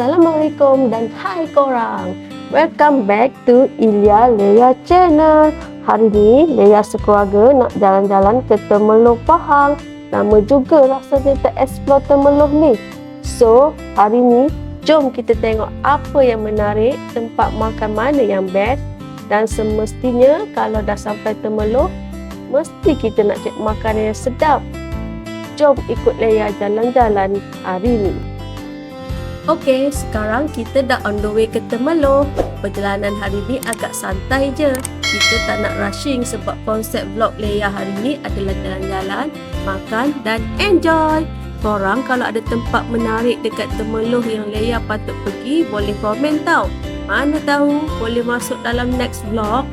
Assalamualaikum dan hai korang. Welcome back to Ilya Leia Channel. Hari ni Leia sekeluarga nak jalan-jalan ke Temerloh Pahang. Lama juga rasanya tak explore Temerloh ni. So, hari ni jom kita tengok apa yang menarik, tempat makan mana yang best. Dan semestinya kalau dah sampai Temerloh, mesti kita nak cek makanan yang sedap. Jom ikut Leia jalan-jalan hari ni. Okey, sekarang kita dah on the way ke Temerloh. Perjalanan hari ni agak santai je. Kita tak nak rushing sebab konsep vlog Leia hari ni adalah jalan-jalan, makan dan enjoy. Korang kalau ada tempat menarik dekat Temerloh yang Leia patut pergi, boleh komen tau. Mana tahu boleh masuk dalam next vlog.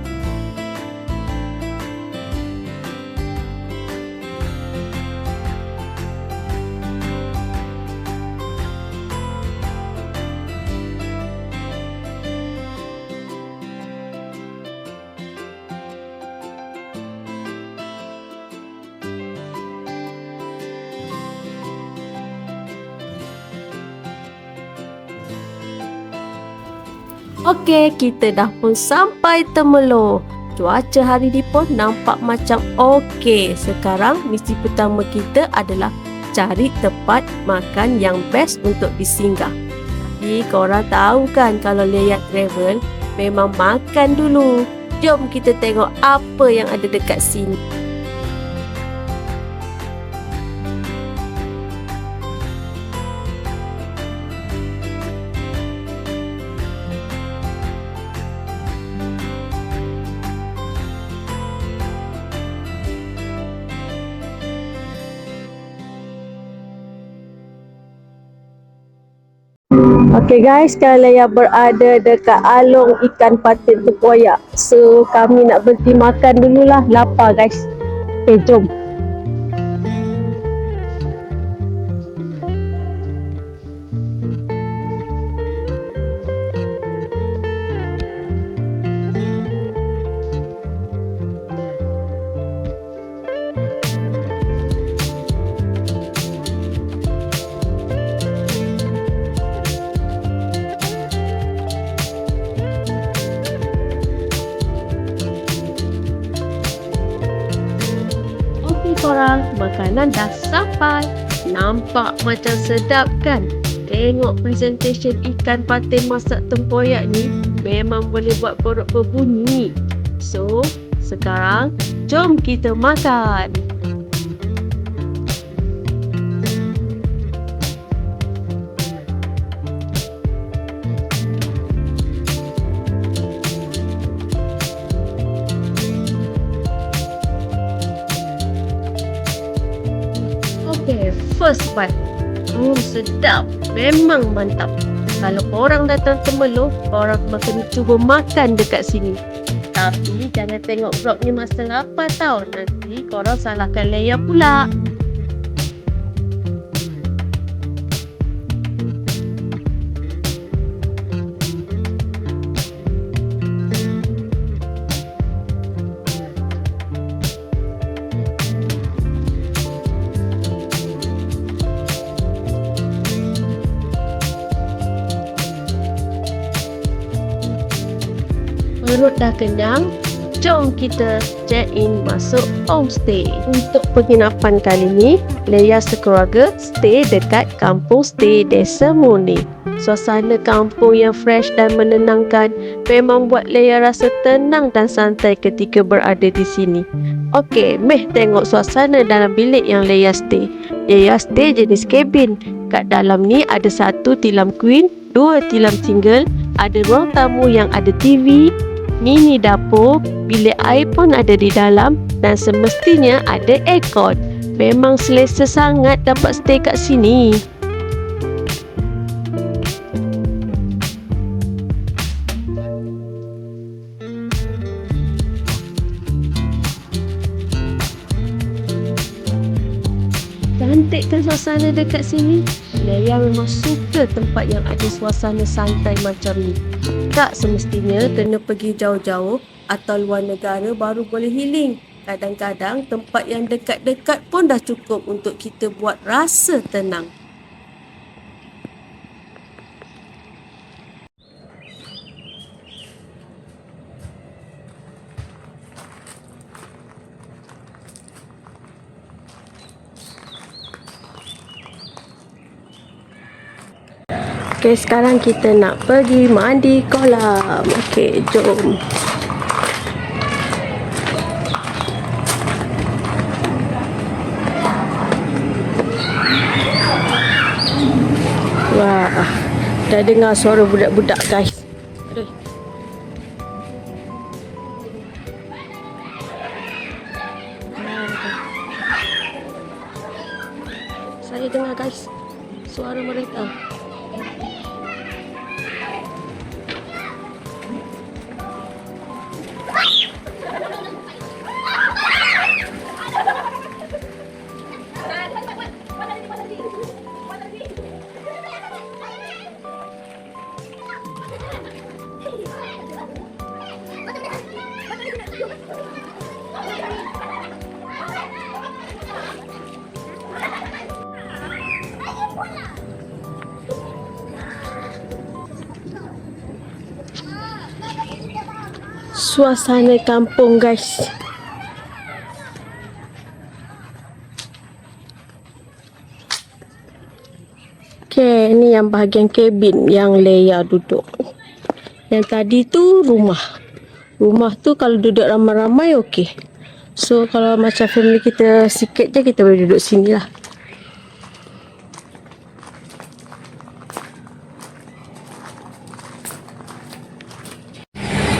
Okey, kita dah pun sampai Temerloh. Cuaca hari ni pun nampak macam okey. Sekarang misi pertama kita adalah cari tempat makan yang best untuk disinggah. Tapi korang tahu kan kalau Leia travel, memang makan dulu. Jom kita tengok apa yang ada dekat sini. Okay guys, sekarang Leia berada dekat Along Ikan Patin Tempoyak. So kami nak berhenti makan dululah, lapar guys. Okay, jom. Korang, makanan dah sampai. Nampak macam sedap kan? Tengok presentation ikan patin masak tempoyak ni, memang boleh buat perut berbunyi. So, sekarang jom kita makan. Okay, first bite. Sedap. Memang mantap. Kalau korang datang Temerloh, korang kena cuba makan dekat sini. Tapi jangan tengok vlog ni masa lapar tau. Nanti korang salahkan Leia pula. Perut dah kenyang, jom kita check in masuk homestay. Untuk penginapan kali ni, Leia sekeluarga stay dekat kampung stay Desa Murni. Suasana kampung yang fresh dan menenangkan memang buat Leia rasa tenang dan santai ketika berada di sini. Okey, meh tengok suasana dalam bilik yang Leia stay. Leia stay jenis kabin. Kat dalam ni ada satu tilam queen, dua tilam single, ada ruang tamu yang ada TV, mini dapur, bilik air pun ada di dalam dan semestinya ada aircon. Memang selesa sangat dapat stay kat sini. Cantik kan suasana dekat sini? Leia memang suka tempat yang ada suasana santai macam ni. Tak semestinya kena pergi jauh-jauh atau luar negara baru boleh healing. Kadang-kadang tempat yang dekat-dekat pun dah cukup untuk kita buat rasa tenang. Okey, sekarang kita nak pergi mandi kolam. Okey, jom. Wah, dah dengar suara budak-budak, guys. Aduh. Saya dengar, guys, suara mereka. Suasana kampung, guys. Okay, ni yang bahagian kabin yang Leia duduk. Yang tadi tu rumah. Rumah tu kalau duduk ramai-ramai okey. So kalau macam family kita sikit je, kita boleh duduk sini lah.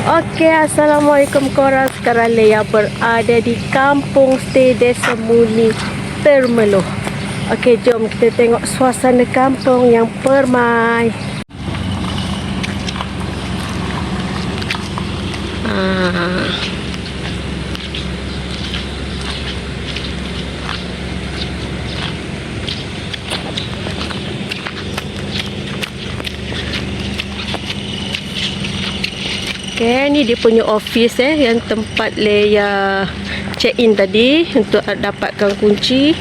Okey, Assalamualaikum korang. Sekarang Leia berada di kampung stay Desa Muni Termeloh. Okey, jom kita tengok suasana kampung yang permai. Okay, ni dia punya office yang tempat Leia check in tadi untuk dapatkan kunci.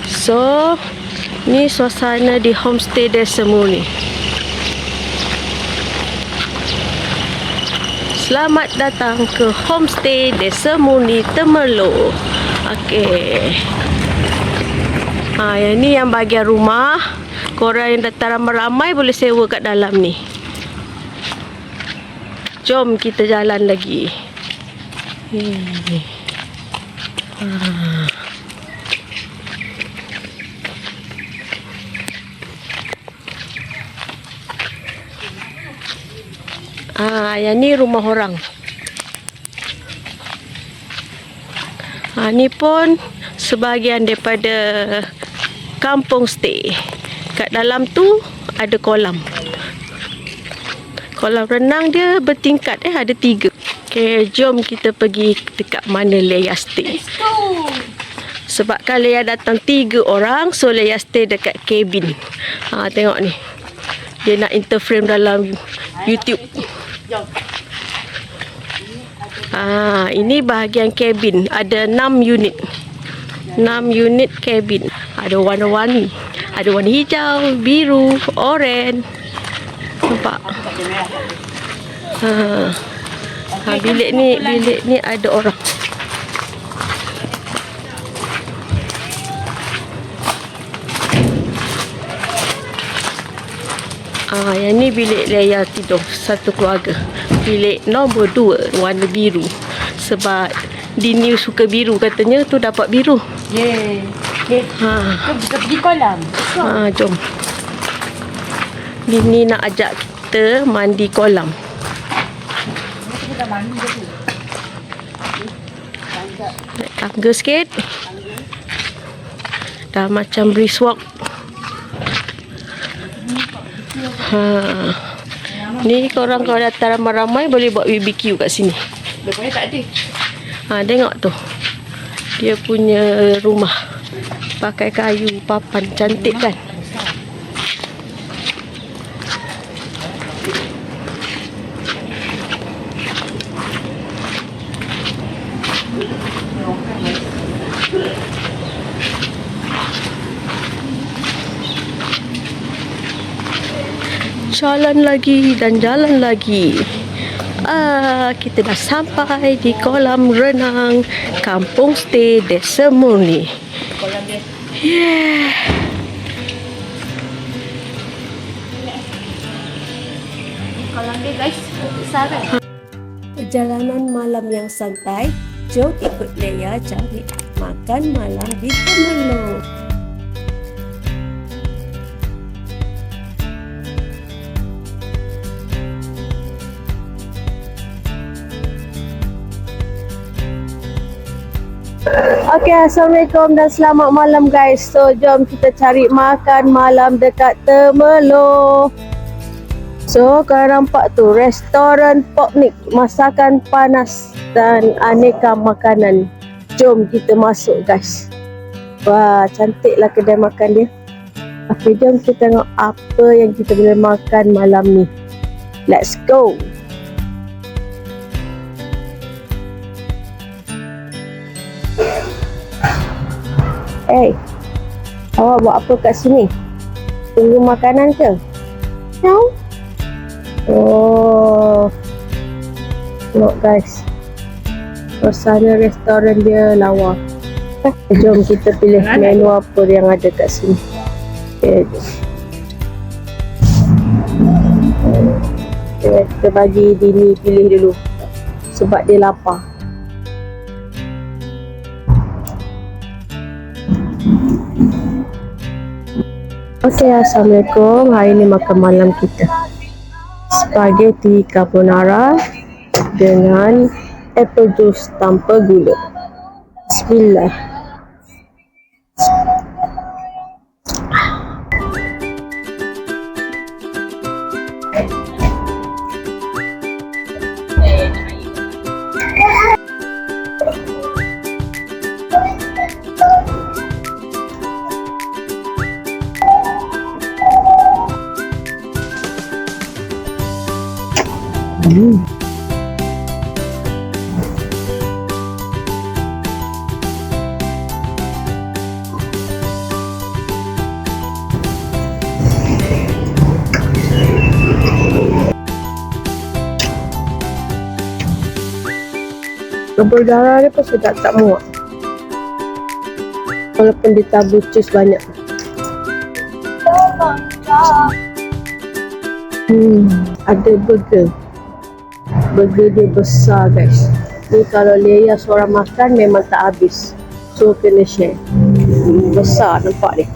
So, ni suasana di homestay Desa Muni. Selamat datang ke homestay Desa Muni Termeloh. Okey. Yang ni yang bahagian rumah. Korang yang datang ramai-ramai boleh sewa kat dalam ni. Jom kita jalan lagi. Yang ni rumah orang. Ni pun sebahagian daripada kampung stay. Kat dalam tu ada kolam. Kolam renang dia bertingkat, ada 3. Okay, jom kita pergi dekat mana Leia stay. Sebab kan Leia datang 3 orang, so Leia stay dekat kabin. Tengok ni. Dia nak interframe dalam YouTube. Ini bahagian kabin. Ada 6 unit. 6 unit kabin. Ada warna-warni. Ada warna hijau, biru, oranye. Nampak? Bilik ni ada orang. Yang ni bilik Leia tidur satu keluarga. Bilik nombor 2 warna biru. Sebab Dini suka biru katanya, tu dapat biru. Yeay. Jom kita pergi kolam. Jom. Dini nak ajak kita mandi kolam. Naik tangga sikit. Dah macam brisk walk. Ni korang kalau datang ramai-ramai boleh buat BBQ kat sini. Depannya tak ada. Tengok tu. Dia punya rumah. Pakai kayu papan. Cantik kan? Jalan lagi dan jalan lagi. Kita dah sampai di kolam renang kampung stay Desa Muni. Yeah. kolam dia guys. Besar kan? Perjalanan malam yang santai, jom ikut Leia cari makan malam di Temerloh. Okay, Assalamualaikum dan selamat malam guys. So, jom kita cari makan malam dekat Temerloh. So, korang nampak tu, restoran Poknik, masakan panas dan aneka makanan. Jom kita masuk guys. Wah, cantiklah kedai makan dia. Okay, jom kita tengok apa yang kita boleh makan malam ni. Let's go. Hey, awak buat apa kat sini? Tunggu makanan ke? No. Oh, tengok guys, suasana restoran dia lawa. Jom kita pilih menu apa yang ada kat sini. Okay. Kita bagi Dini pilih dulu sebab dia lapar. Okay, Assalamualaikum. Hari ni makan malam kita spaghetti carbonara dengan apple juice tanpa gula. Bismillah. Carbonara dia pun sedap tak muak. Walaupun ditabur cheese banyak. Ada burger. Burger dia besar guys. Ni kalau Leia seorang makan memang tak habis. So kena share. Besar nampak dia.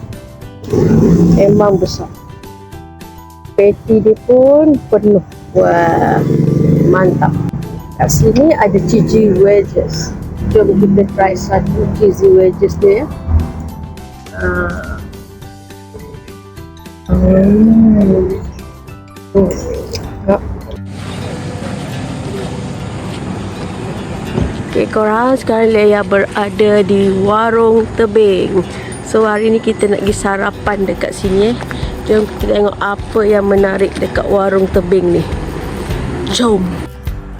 Memang besar. Patty dia pun penuh. Wah, mantap. Kat sini ada cheesy wedges. Jom kita try satu cheesy wedges dia ya. Okay korang, sekarang Leia berada di Warung Tebing. So hari ni kita nak pergi sarapan dekat sini. Jom kita tengok apa yang menarik dekat Warung Tebing ni. Jom.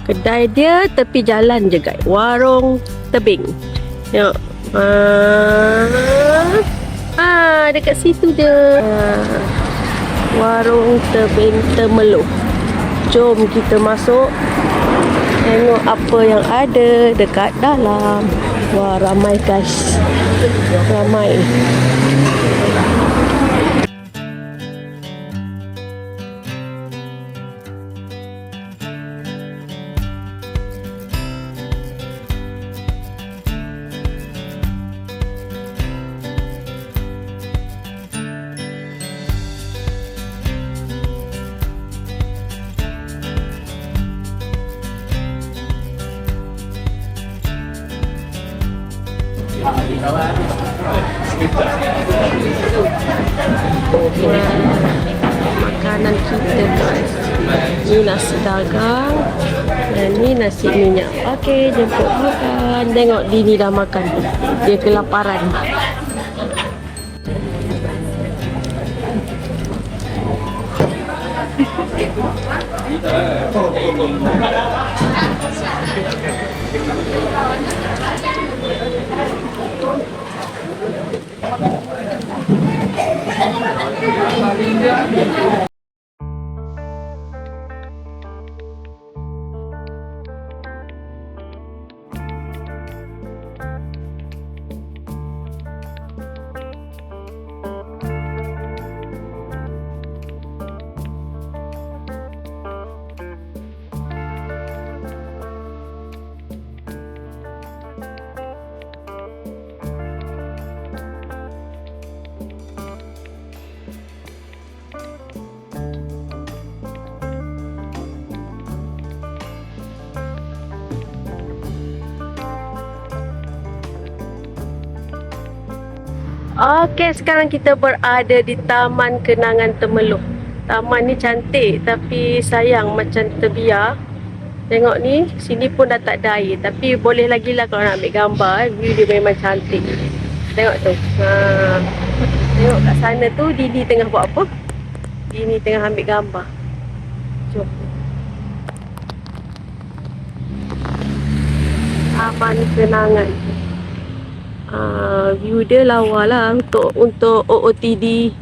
Kedai dia tepi jalan je guys. Warung Tebing. Tengok. Dekat situ je. Warung Tebing Temerloh. Jom kita masuk. Tengok apa yang ada dekat dalam. Wah, ramai guys. Ramai. Makanan kita guys. Ni nasi dagang dan ni nasi minyak. Okey, jemput makan. Tengok Dini dah makan. Dia kelaparan. Okey, sekarang kita berada di Taman Kenangan Temerloh. Taman ni cantik tapi sayang macam terbiar. Tengok ni, sini pun dah tak ada air. Tapi boleh lagi lah kalau nak ambil gambar. View dia memang cantik. Tengok tu. Tengok kat sana tu Dini tengah buat apa? Dini tengah ambil gambar. Jom. Taman Kenangan. View dia lawa lah untuk OOTD.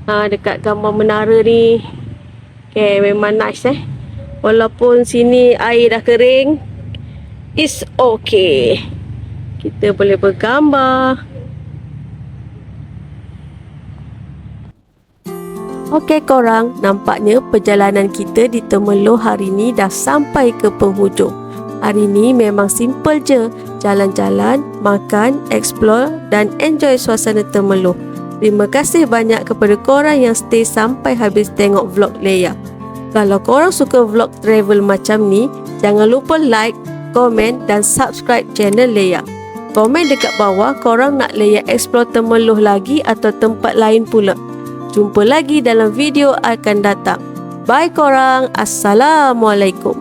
Dekat gambar menara ni. Okay, memang nice Walaupun sini air dah kering, it's okay. Kita boleh bergambar. Okey korang, nampaknya perjalanan kita di Temerloh hari ni dah sampai ke penghujung. Hari ni memang simple je. Jalan-jalan, makan, explore dan enjoy suasana Temerloh. Terima kasih banyak kepada korang yang stay sampai habis tengok vlog Leia. Kalau korang suka vlog travel macam ni, jangan lupa like, komen dan subscribe channel Leia. Komen dekat bawah korang nak Leia explore Temerloh lagi atau tempat lain pula. Jumpa lagi dalam video akan datang. Bye korang. Assalamualaikum.